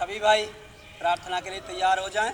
सभी भाई प्रार्थना के लिए तैयार हो जाएं।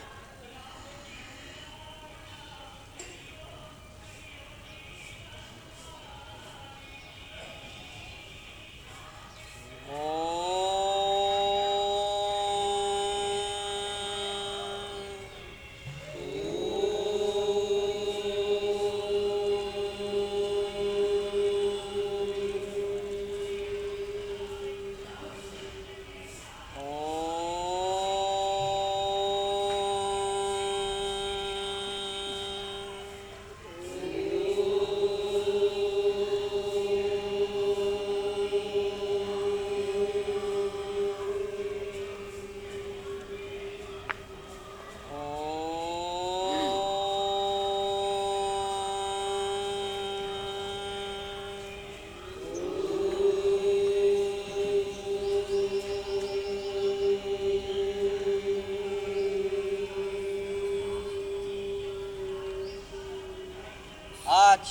आज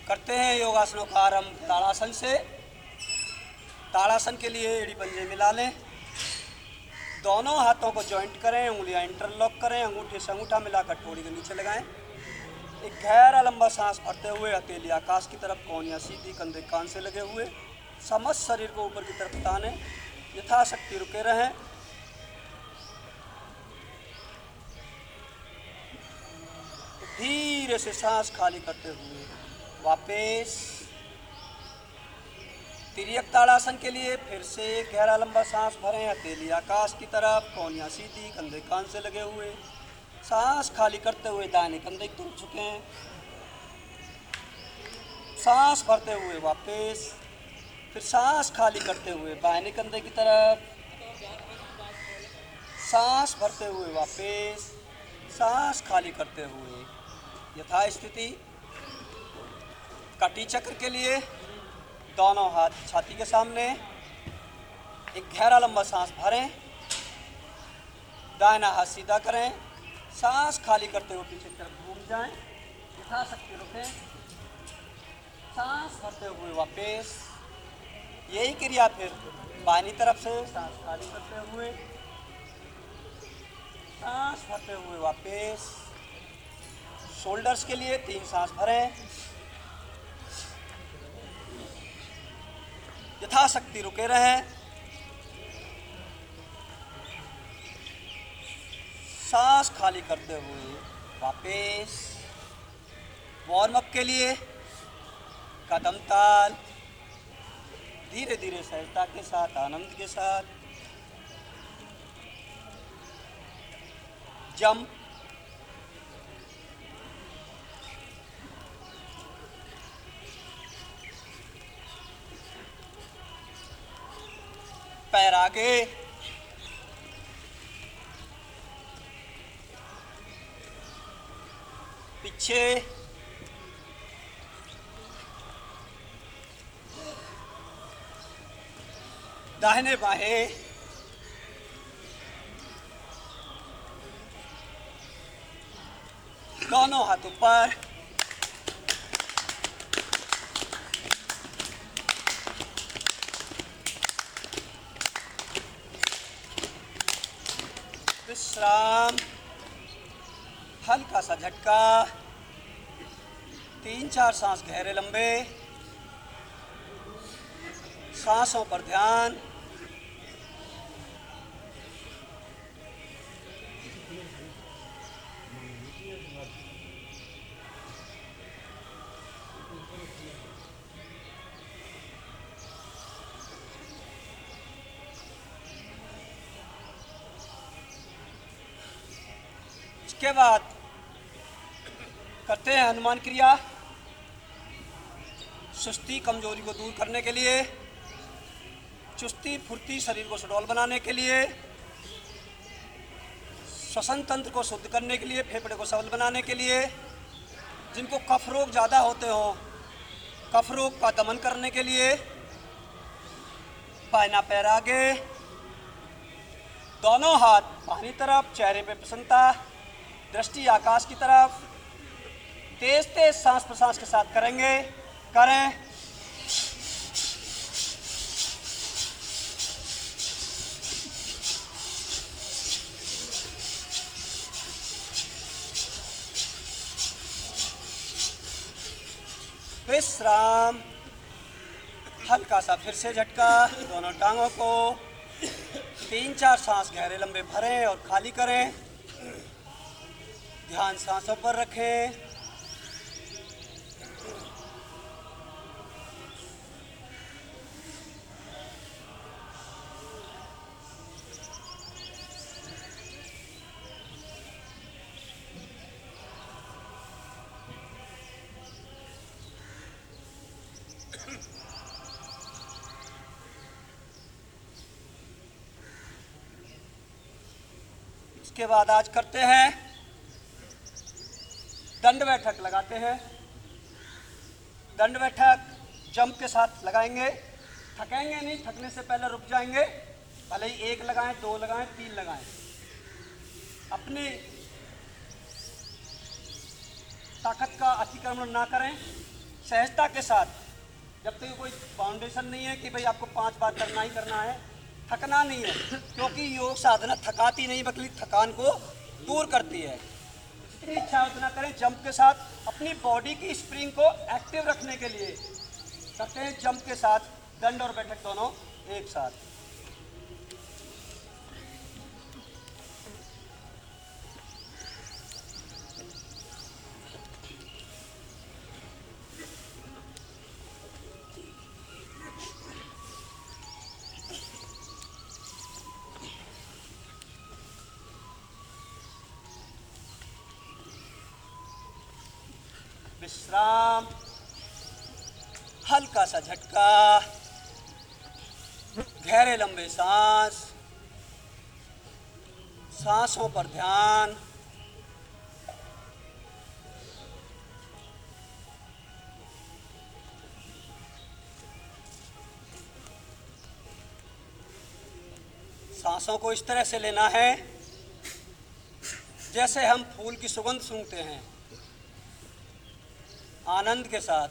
करते हैं योगासनों का आरंभ ताड़ासन से। ताड़ासन के लिए एड़ी पंजे मिला लें, दोनों हाथों को जॉइंट करें, उंगलियां इंटरलॉक करें, अंगूठे से अंगूठा मिलाकर ठोड़ी के नीचे लगाएं। एक गहरा लंबा सांस भरते हुए हथेली आकाश की तरफ, कोहनियां सीधी, कंधे कान से लगे हुए, समस्त शरीर को ऊपर की तरफ ताने, यथाशक्ति रुके रहें। धीरे से सांस खाली करते हुए वापस तिर्यक ताड़ासन के लिए फिर से गहरा लंबा सांस भरें, हथेली आकाश की तरफ, कोहनियां सीधी, कंधे कान से लगे हुए, सांस खाली करते हुए दाहिने कंधे की तरफ झुकें। सांस भरते हुए वापस, फिर सांस खाली करते हुए बाहिने कंधे की तरफ, सांस भरते हुए वापस, सांस खाली करते हुए यथा स्थिति। कटी चक्र के लिए दोनों हाथ छाती के सामने, एक गहरा लंबा सांस भरें, दाहिना हाथ सीधा करें, सांस खाली करते हुए पीछे की तरफ घूम जाएं, यथाशक्ति रुकें, सांस भरते हुए वापस। यही क्रिया फिर बाईं तरफ से सांस खाली करते हुए, सांस भरते हुए वापस। शोल्डर्स के लिए 3 सांस भरें, यथाशक्ति रुके रहें, सांस खाली करते हुए वापस। वार्म अप के लिए कदम ताल, धीरे धीरे सहजता के साथ, आनंद के साथ जंप, पैर आगे, पीछे, दाहिने बाहें, दोनों हाथ ऊपर, विश्राम, हल्का सा झटका, 3-4 सांस गहरे लंबे, सांसों पर ध्यान। इसके बाद करते हैं हनुमान क्रिया। सुस्ती कमजोरी को दूर करने के लिए, चुस्ती फुर्ती शरीर को सुडौल बनाने के लिए, श्वसन तंत्र को शुद्ध करने के लिए, फेफड़े को सबल बनाने के लिए, जिनको कफ रोग ज़्यादा होते हो, कफ रोग का दमन करने के लिए। बायां पैर आगे, दोनों हाथ बाहरी तरफ, चेहरे पे प्रसन्नता, दृष्टि आकाश की तरफ। तेज तेज सांस प्रश्वास के साथ करेंगे, करें। विश्राम। हल्का सा फिर से झटका। दोनों टांगों को 3-4 सांस गहरे लंबे भरें और खाली करें। ध्यान सांसों पर रखें। इसके बाद आज करते हैं दंड बैठक लगाते हैं। दंड बैठक जंप के साथ लगाएंगे। थकेंगे नहीं, थकने से पहले रुक जाएंगे। भले ही 1 लगाएं, 2 लगाएं, 3 लगाएं। अपनी ताकत का अतिक्रमण ना करें। सहजता के साथ, जब तक कोई फाउंडेशन नहीं है कि भाई आपको 5 बार करना ही करना है, थकना नहीं है, क्योंकि योग साधना थकाती नहीं बल्कि थकान को दूर करती है। जितनी इच्छा उतना करें। जंप के साथ अपनी बॉडी की स्प्रिंग को एक्टिव रखने के लिए करते हैं। जंप के साथ दंड और बैठक दोनों एक साथ। विश्राम। हल्का सा झटका। गहरे लंबे सांस। सांसों पर ध्यान। सांसों को इस तरह से लेना है जैसे हम फूल की सुगंध सूंघते हैं, आनंद के साथ।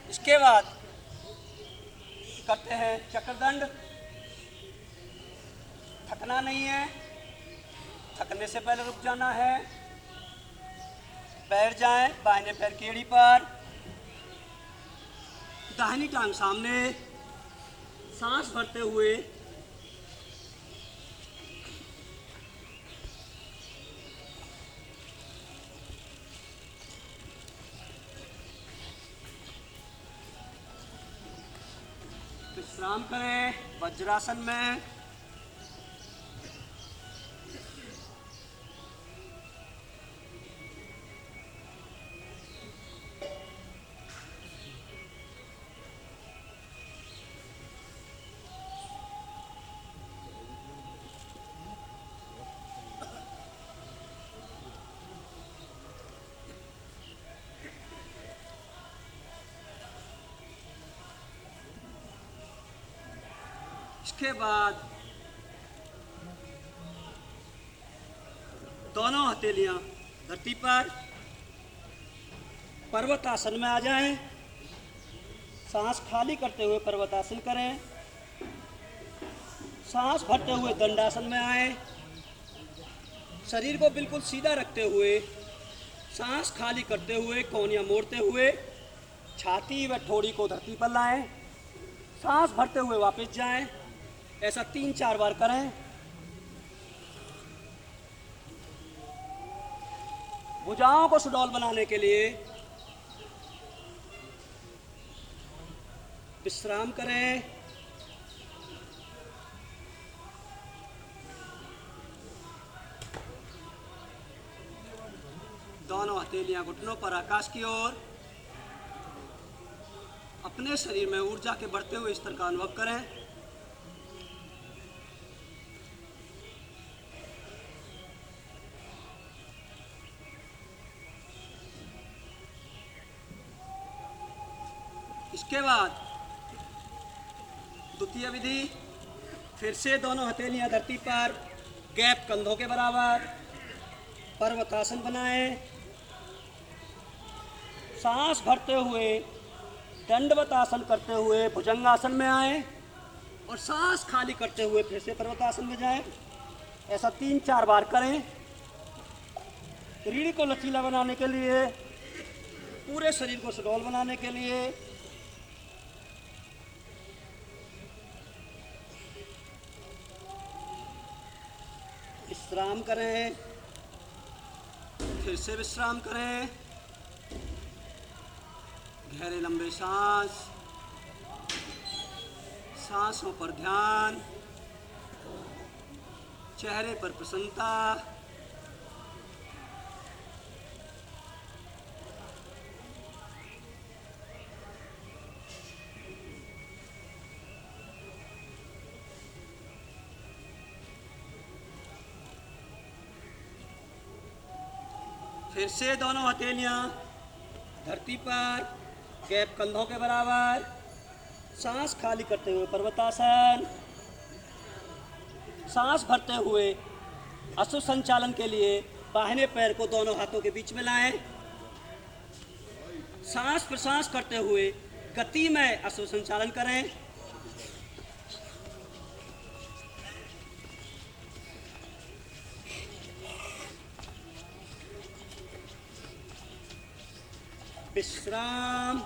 इसके बाद करते हैं चक्रदंड। थकना नहीं है, थकने से पहले रुक जाना है। बैठ जाएं बाएं पैर की एड़ी पर, दाहिनी टांग सामने, सांस भरते हुए विश्राम करें वज्रासन में। इसके बाद दोनों हथेलियां धरती पर पर्वतासन में आ जाएं। सांस खाली करते हुए पर्वतासन करें। सांस भरते हुए दंडासन में आए। शरीर को बिल्कुल सीधा रखते हुए, सांस खाली करते हुए, कोहनियां मोड़ते हुए छाती व ठोड़ी को धरती पर लाएं। सांस भरते हुए वापस जाएं। ऐसा 3-4 बार करें। भुजाओं को सुडौल बनाने के लिए विश्राम करें। दोनों हथेलियां घुटनों पर आकाश की ओर। अपने शरीर में ऊर्जा के बढ़ते हुए स्तर का अनुभव करें। इसके बाद द्वितीय विधि, फिर से दोनों हथेलियां धरती पर, गैप कंधों के बराबर, पर्वतासन बनाएं। सांस भरते हुए दंडवत आसन करते हुए भुजंगासन में आए और सांस खाली करते हुए फिर से पर्वतासन में जाएं। ऐसा 3-4 बार करें। रीढ़ को लचीला बनाने के लिए, पूरे शरीर को सुडौल बनाने के लिए विश्राम करें, फिर से विश्राम करें। गहरे लंबे सांस, सांसों पर ध्यान, चेहरे पर प्रसन्नता। फिर से दोनों हथेलियां धरती पर, गैप कंधों के बराबर, सांस खाली करते हुए पर्वतासन। सांस भरते हुए अश्व संचालन के लिए बाहिने पैर को दोनों हाथों के बीच में लाएं। सांस प्रश्वास करते हुए गति में अश्व संचालन करें। विश्राम।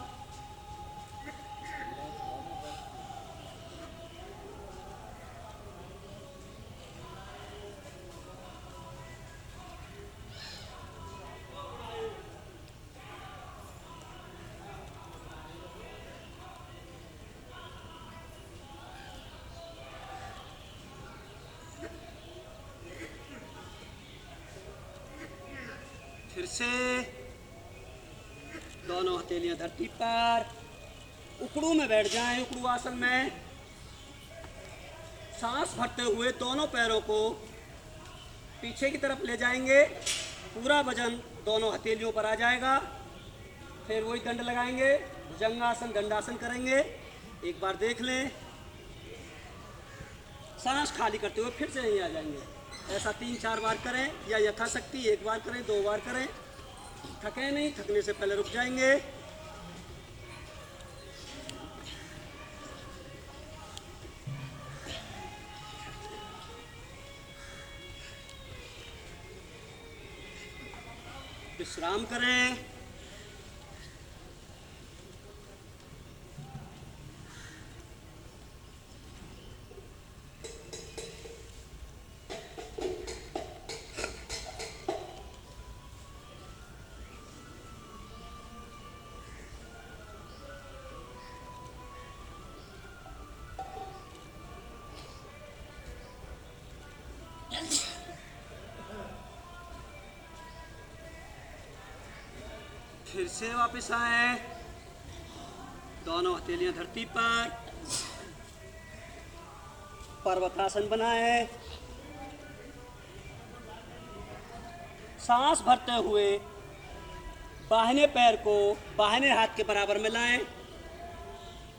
फिर से दोनों हथेलियां धरती पर, उकड़ू में बैठ जाएं। उकड़ू आसन में सांस भरते हुए दोनों पैरों को पीछे की तरफ ले जाएंगे। पूरा वजन दोनों हथेलियों पर आ जाएगा। फिर वही दंड लगाएंगे, भुजंगासन, दंडासन करेंगे। एक बार देख लें। सांस खाली करते हुए फिर से यहीं आ जाएंगे। ऐसा 3-4 बार करें, या यथाशक्ति 1 बार करें, 2 बार करें। थके नहीं, थकने से पहले रुक जाएंगे। विश्राम करें। फिर से वापस आए। दोनों हथेलियां धरती पर, पर्वतासन बनाए। सांस भरते हुए बाहिने पैर को बाहिने हाथ के बराबर में लाएं।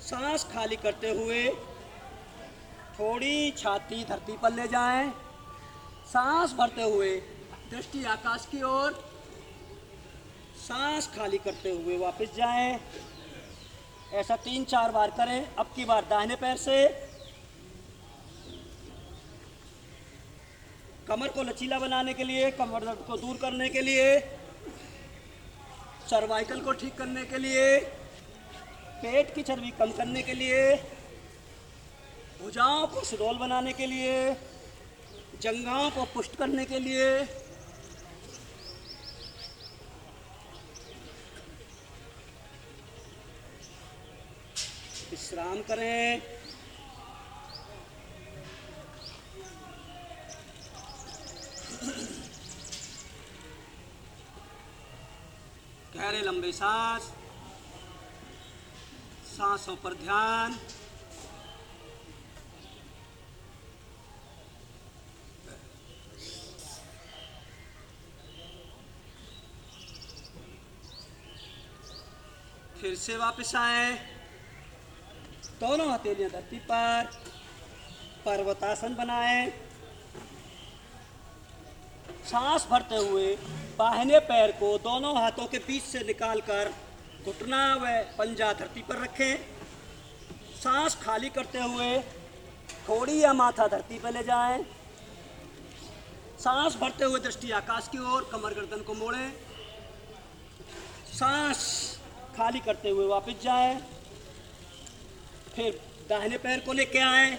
सांस खाली करते हुए थोड़ी छाती धरती पर ले जाएं। सांस भरते हुए दृष्टि आकाश की ओर, सांस खाली करते हुए वापस जाएं। ऐसा 3-4 बार करें। अब की बार दाहिने पैर से कमर को लचीला बनाने के लिए, कमर दर्द को दूर करने के लिए, सर्वाइकल को ठीक करने के लिए, पेट की चर्बी कम करने के लिए, भुजाओं को सुडौल बनाने के लिए, जंघाओं को पुष्ट करने के लिए। विश्राम करें। गहरे लंबे सांस, सांसों पर ध्यान। फिर से वापस आए। दोनों हथेलियां धरती पर, पर्वतासन बनाएं। सांस भरते हुए बाहिने पैर को दोनों हाथों के बीच से निकालकर घुटना व पंजा धरती पर रखें। सांस खाली करते हुए थोड़ी या माथा धरती पर ले जाएं। सांस भरते हुए दृष्टि आकाश की ओर, कमर गर्दन को मोड़ें। सांस खाली करते हुए वापस जाएं। फिर दाहिने पैर को लेके आएं।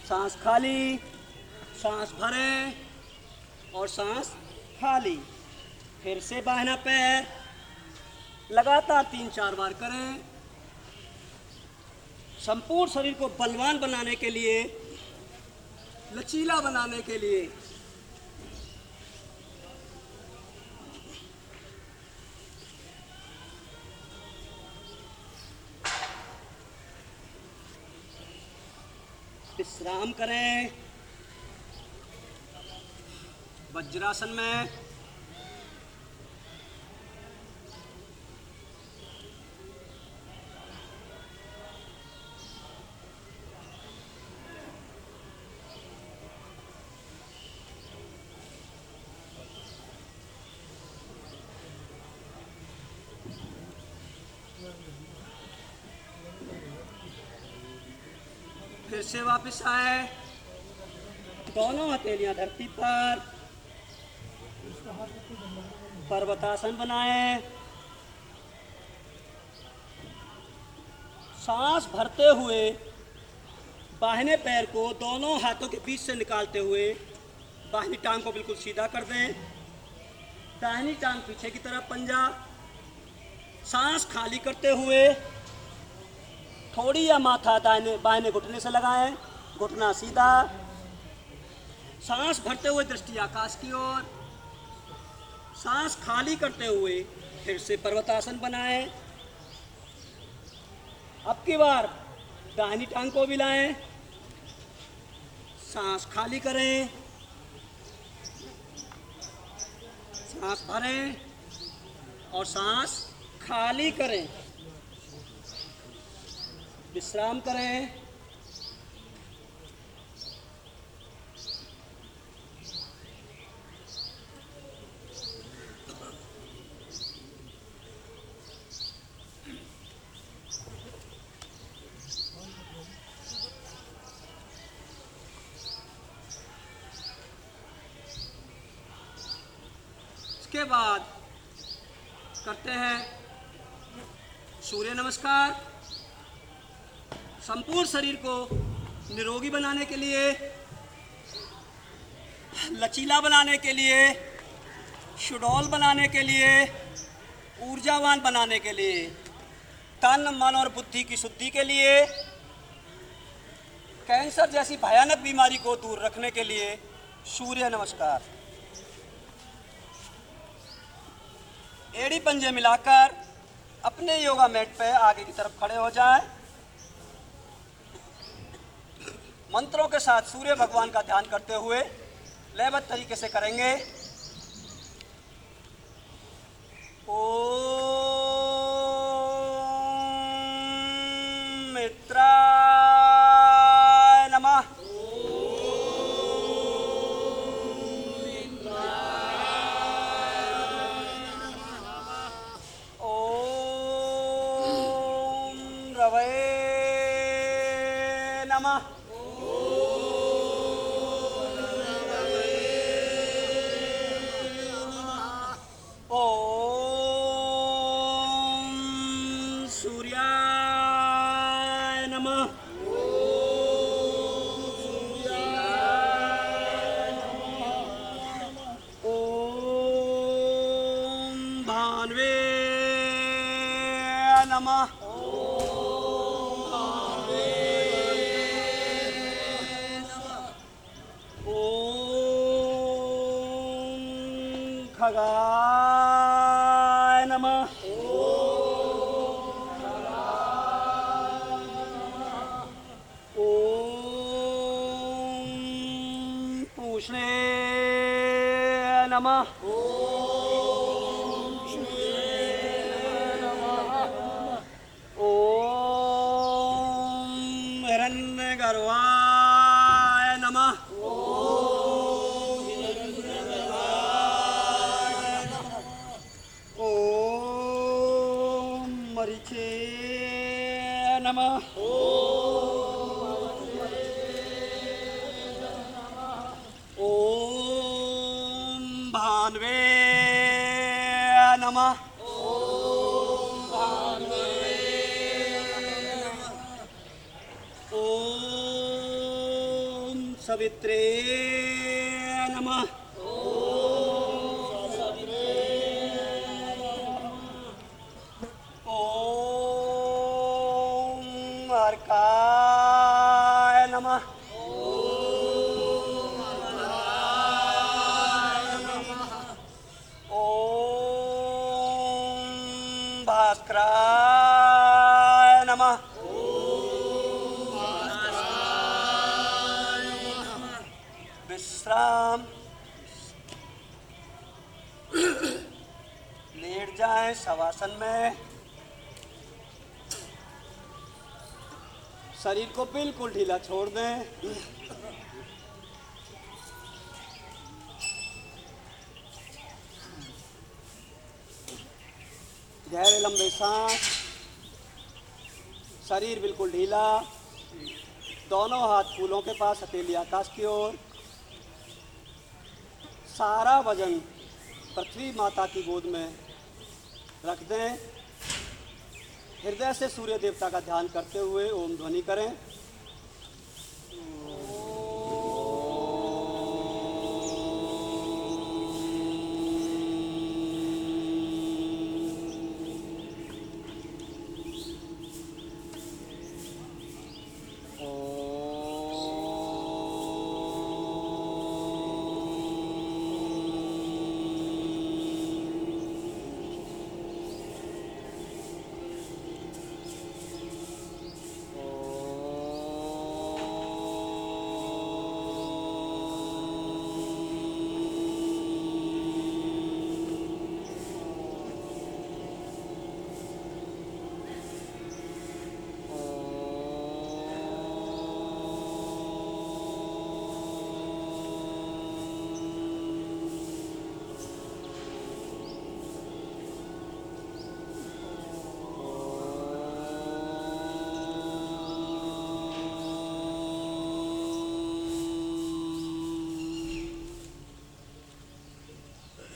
सांस खाली, सांस भरें और सांस खाली। फिर से बाहिना पैर लगातार 3-4 बार करें। संपूर्ण शरीर को बलवान बनाने के लिए, लचीला बनाने के लिए विश्राम करें। वज्रासन में फिर से वापस आए। दोनों हथेलियां धरती पर, पर्वतासन बनाएं। सांस भरते हुए बाहिने पैर को दोनों हाथों के बीच से निकालते हुए बाहिनी टांग को बिल्कुल सीधा कर दें। दाहिनी टांग पीछे की तरफ पंजा। सांस खाली करते हुए थोड़ी या माथा दाहिने बाहिने घुटने से लगाएं, घुटना सीधा। सांस भरते हुए दृष्टि आकाश की ओर। सांस खाली करते हुए फिर से पर्वतासन बनाएं। अब की बार दाहिनी टांग को भी लाएं। सांस खाली करें, सांस भरें और सांस खाली करें। विश्राम करें। इसके बाद करते हैं सूर्य नमस्कार। संपूर्ण शरीर को निरोगी बनाने के लिए, लचीला बनाने के लिए, सुडौल बनाने के लिए, ऊर्जावान बनाने के लिए, तन मन और बुद्धि की शुद्धि के लिए, कैंसर जैसी भयानक बीमारी को दूर रखने के लिए सूर्य नमस्कार। एड़ी पंजे मिलाकर अपने योगा मैट पे आगे की तरफ खड़े हो जाएं। मंत्रों के साथ सूर्य भगवान का ध्यान करते हुए लयबद्ध तरीके से करेंगे। ओम मित्राय नमः। ओम रवै नमः। ओम सूर्याय नमः। ओम भान्वे नमः। ओम खगाय नमः। ओम पूष्णे नमः। ओम हिरण्यगर्भाय नमः। नमः। ओम भानवे नमः। ओम सवित्रे नमः। ओम अर्काय नमः। ओम भास्कराय नमः। विश्राम। लेट जाएं शवासन में। शरीर को बिल्कुल ढीला छोड़ दें। गहरे लंबे सांस। शरीर बिल्कुल ढीला। दोनों हाथ फूलों के पास, हथेली आकाश की ओर। सारा वजन पृथ्वी माता की गोद में रख दें। हृदय से सूर्य देवता का ध्यान करते हुए ओम ध्वनि करें।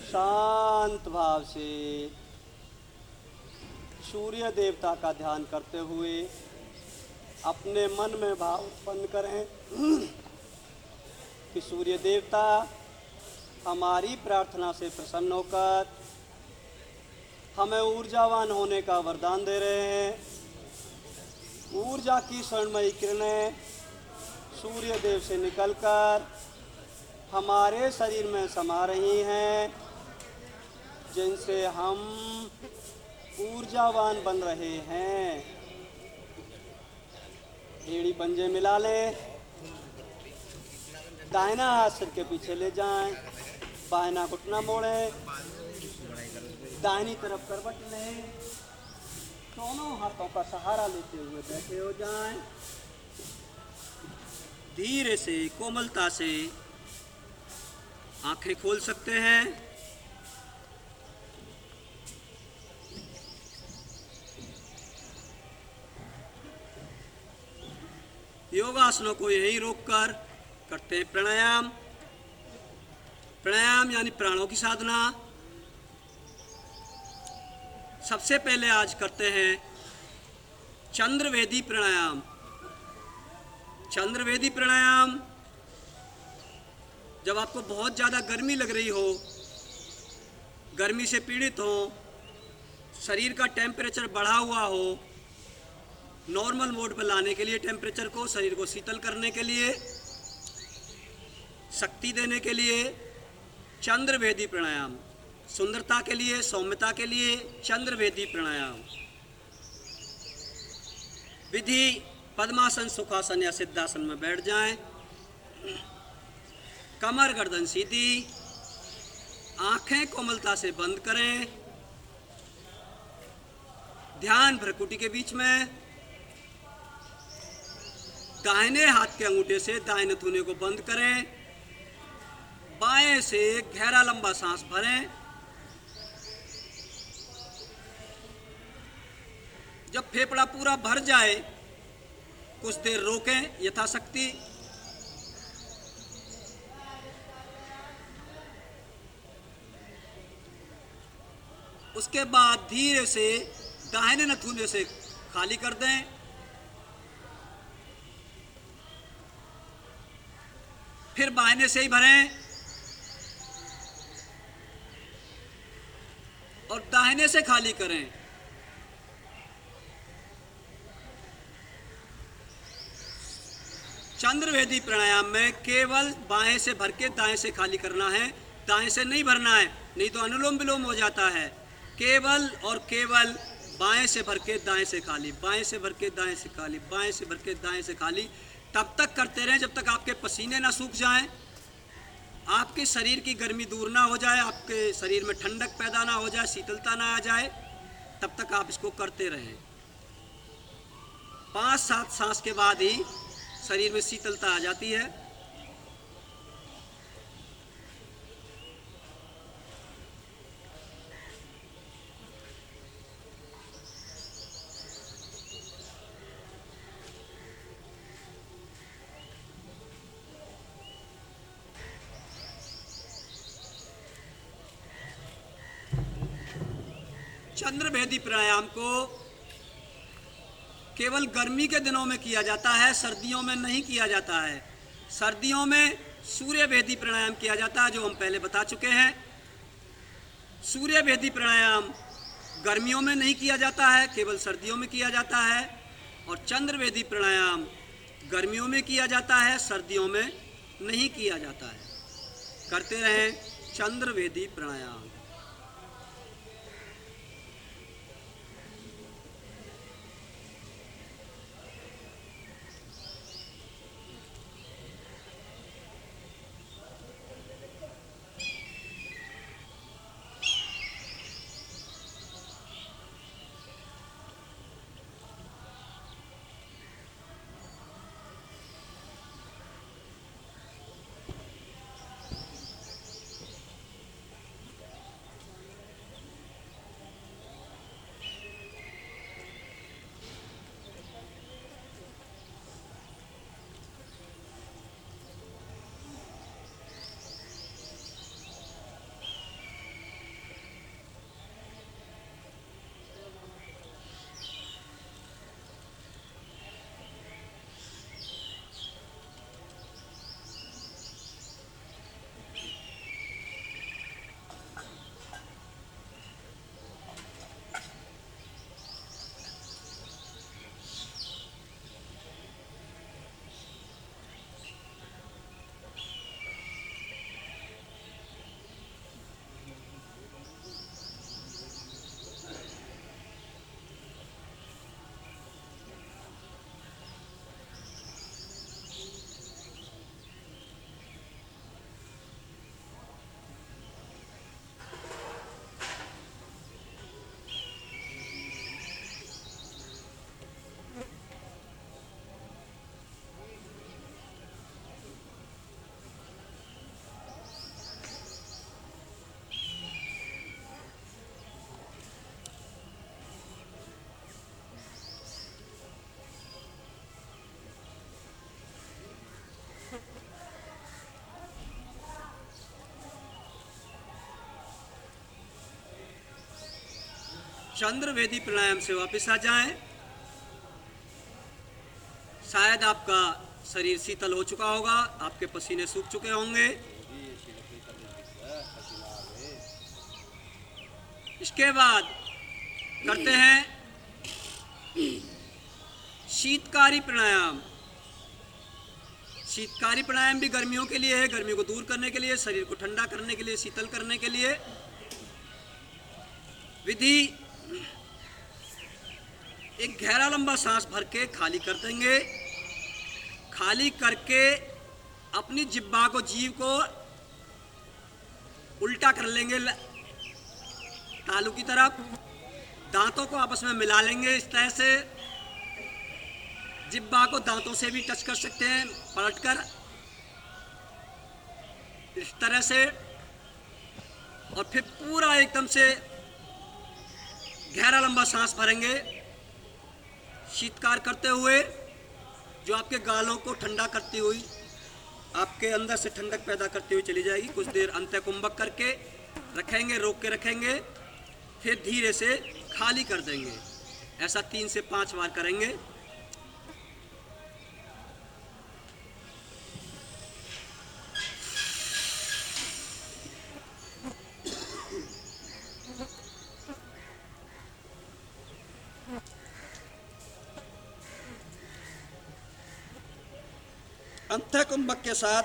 शांत भाव से सूर्य देवता का ध्यान करते हुए अपने मन में भाव उत्पन्न करें कि सूर्य देवता हमारी प्रार्थना से प्रसन्न होकर हमें ऊर्जावान होने का वरदान दे रहे हैं। ऊर्जा की स्वर्णमयी किरणें सूर्य देव से निकलकर हमारे शरीर में समा रही हैं, जिनसे हम ऊर्जावान बन रहे हैं। एड़ी पंजे मिला लें। दाहिना हाथ सिर के पीछे ले जाएं। बाहिना घुटना मोड़ें। दाहिनी तरफ करवट लें। दोनों हाथों का सहारा लेते हुए बैठे हो जाएं। धीरे से कोमलता से आंखें खोल सकते हैं। योगासनों को यहीं रोककर करते हैं प्राणायाम। प्राणायाम यानी प्राणों की साधना। सबसे पहले आज करते हैं चंद्रवेदी प्राणायाम। चंद्रवेदी प्राणायाम जब आपको बहुत ज़्यादा गर्मी लग रही हो, गर्मी से पीड़ित हो, शरीर का टेम्परेचर बढ़ा हुआ हो, नॉर्मल मोड पर लाने के लिए टेम्परेचर को, शरीर को शीतल करने के लिए, शक्ति देने के लिए चंद्रवेदी प्राणायाम, सुंदरता के लिए, सौम्यता के लिए चंद्रवेदी प्राणायाम। विधि पद्मासन, सुखासन या सिद्धासन में बैठ जाएं। कमर गर्दन सीधी, आंखें कोमलता से बंद करें। ध्यान भ्रकुटी के बीच में। दाहिने हाथ के अंगूठे से दाहिने थूने को बंद करें। बाएं से गहरा लंबा सांस भरें। जब फेफड़ा पूरा भर जाए कुछ देर रोकें यथाशक्ति। उसके बाद धीरे से दाहिने नथुने से खाली कर दें। फिर बाहिने से ही भरें और दाहिने से खाली करें। चंद्रवेदी प्राणायाम में केवल बाएं से भर के दाएं से खाली करना है, दाएं से नहीं भरना है, नहीं तो अनुलोम विलोम हो जाता है। केवल और केवल बाएं से भर के दाएं से खाली, बाएं से भर के दाएं से खाली, बाएं से भर के दाएं से खाली। तब तक करते रहें जब तक आपके पसीने ना सूख जाएं, आपके शरीर की गर्मी दूर ना हो जाए, आपके शरीर में ठंडक पैदा ना हो जाए, शीतलता ना आ जाए। तब तक आप इसको करते रहें। 5-7 सांस के बाद ही शरीर में शीतलता आ जाती है। चंद्रभेदी प्राणायाम को केवल गर्मी के दिनों में किया जाता है, सर्दियों में नहीं किया जाता है। सर्दियों में सूर्यभेदी प्राणायाम किया जाता है, जो हम पहले बता चुके हैं। सूर्यभेदी प्राणायाम गर्मियों में नहीं किया जाता है, केवल सर्दियों में किया जाता है। और चंद्रभेदी प्राणायाम गर्मियों में किया जाता है, सर्दियों में नहीं किया जाता है। करते रहें चंद्रभेदी प्राणायाम। चंद्रभेदी प्राणायाम से वापस आ जाएं। शायद आपका शरीर शीतल हो चुका होगा, आपके पसीने सूख चुके होंगे। इसके बाद करते हैं शीतकारी प्राणायाम। शीतकारी प्राणायाम भी गर्मियों के लिए है, गर्मियों को दूर करने के लिए, शरीर को ठंडा करने के लिए, शीतल करने के लिए। विधि: एक गहरा लंबा सांस भर के खाली कर देंगे। खाली करके अपनी जिह्वा को, जीभ को उल्टा कर लेंगे तालू की तरफ। दांतों को आपस में मिला लेंगे इस तरह से। जिह्वा को दांतों से भी टच कर सकते हैं पलटकर, इस तरह से। और फिर पूरा एकदम से गहरा लंबा सांस भरेंगे शीतकार करते हुए जो आपके गालों को ठंडा करती हुई, आपके अंदर से ठंडक पैदा करती हुई चली जाएगी। कुछ देर अंत्य कुंभक करके रखेंगे, रोक के रखेंगे, फिर धीरे से खाली कर देंगे। ऐसा 3 से 5 बार करेंगे। अंत्य कुंभक के साथ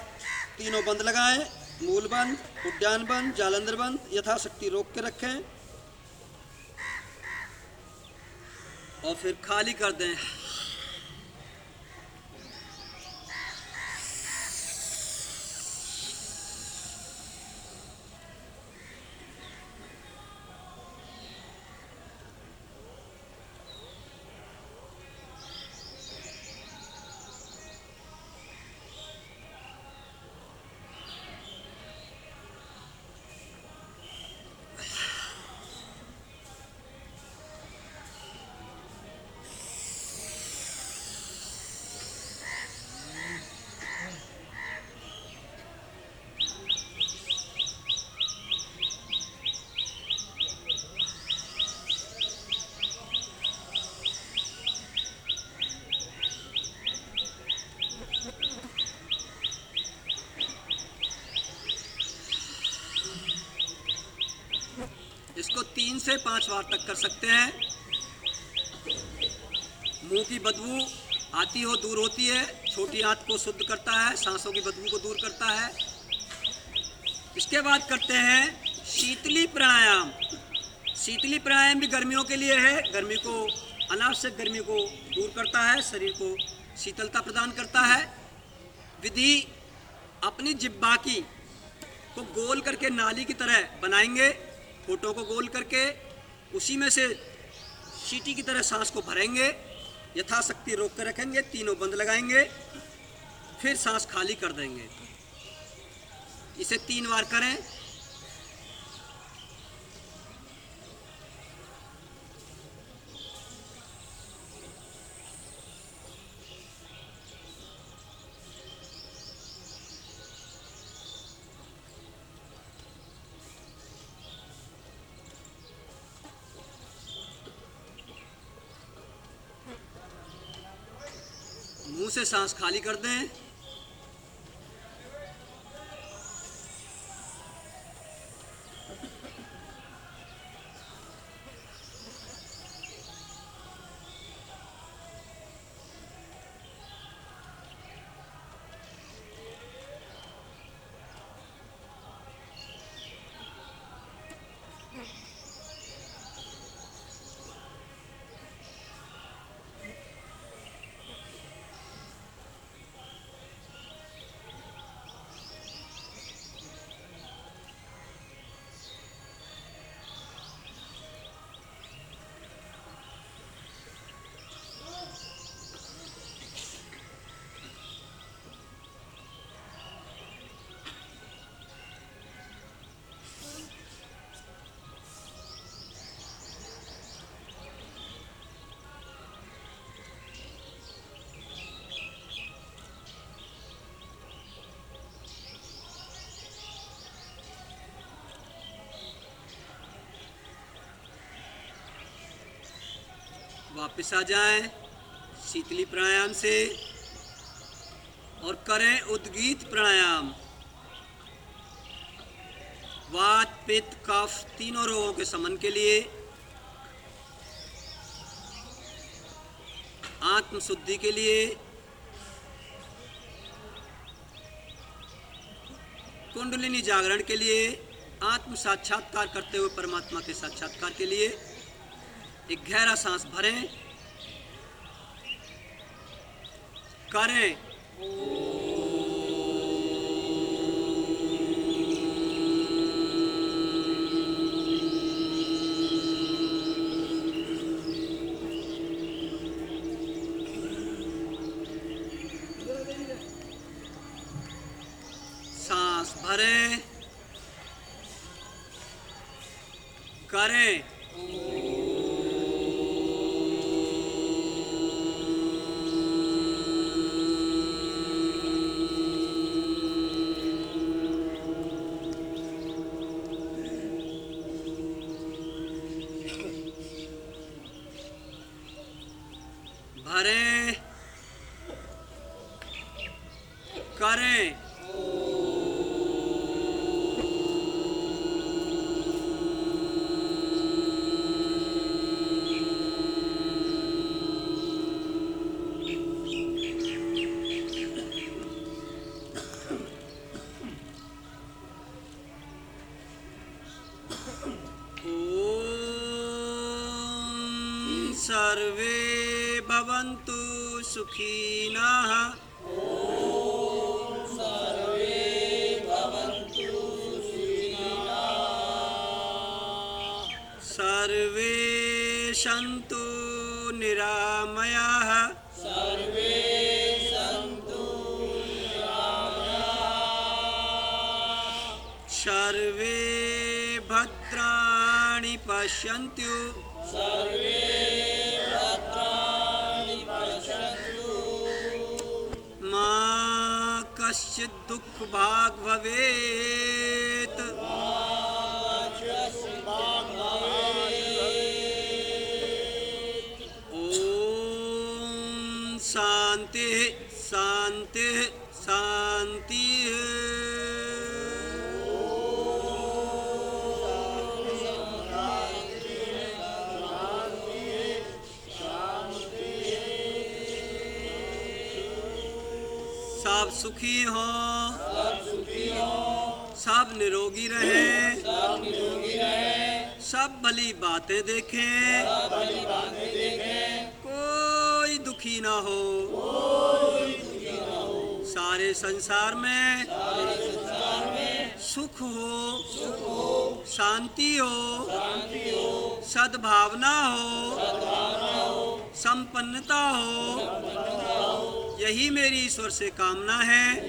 तीनों बंद लगाएं, मूल बंद, उद्यान बंद, जालंधर बंद, यथाशक्ति रोक के रखें और फिर खाली कर दें। इसको 3 से 5 बार तक कर सकते हैं। मुंह की बदबू आती हो दूर होती है, छोटी आंत को शुद्ध करता है, सांसों की बदबू को दूर करता है। इसके बाद करते हैं शीतली प्राणायाम। शीतली प्राणायाम भी गर्मियों के लिए है। गर्मी को, अनावश्यक गर्मी को दूर करता है, शरीर को शीतलता प्रदान करता है। विधि अपनी जिह्वा की को गोल करके नाली की तरह बनाएंगे, फोटो को गोल करके उसी में से सीटी की तरह सांस को भरेंगे, यथाशक्ति रोक कर रखेंगे, तीनों बंद लगाएंगे, फिर सांस खाली कर देंगे। इसे 3 बार करें। मुंह से सांस खाली कर दें। वापस आ जाएं शीतली प्राणायाम से और करें उद्गीत प्राणायाम। वात, पित्त, कफ तीनों रोगों के शमन के लिए, आत्म शुद्धि के लिए, कुंडलिनी जागरण के लिए, आत्म साक्षात्कार करते हुए परमात्मा के साक्षात्कार के लिए एक गहरा सांस भरें, करें सांस भरें, करें करें करें। ओम सर्वे भवन्तु सुखिनः। सर्वे सन्तु निरामयाः। सर्वे भद्राणि पश्यन्तु। मा कश्चित् दुःखभाग् भवेत्। ओम शांति शांति शांति। सब सुखी हो, सब निरोगी रहे, सब भली बातें देखें, कोई दुखी ना हो। सारे संसार में सुख हो, शांति हो, सद्भावना हो, संपन्नता हो। यही मेरी ईश्वर से कामना है।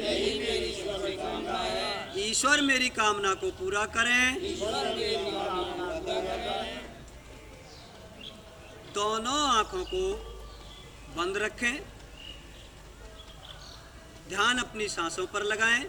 ईश्वर मेरी कामना को पूरा करें। दोनों आंखों को बंद रखें, ध्यान अपनी सांसों पर लगाएं।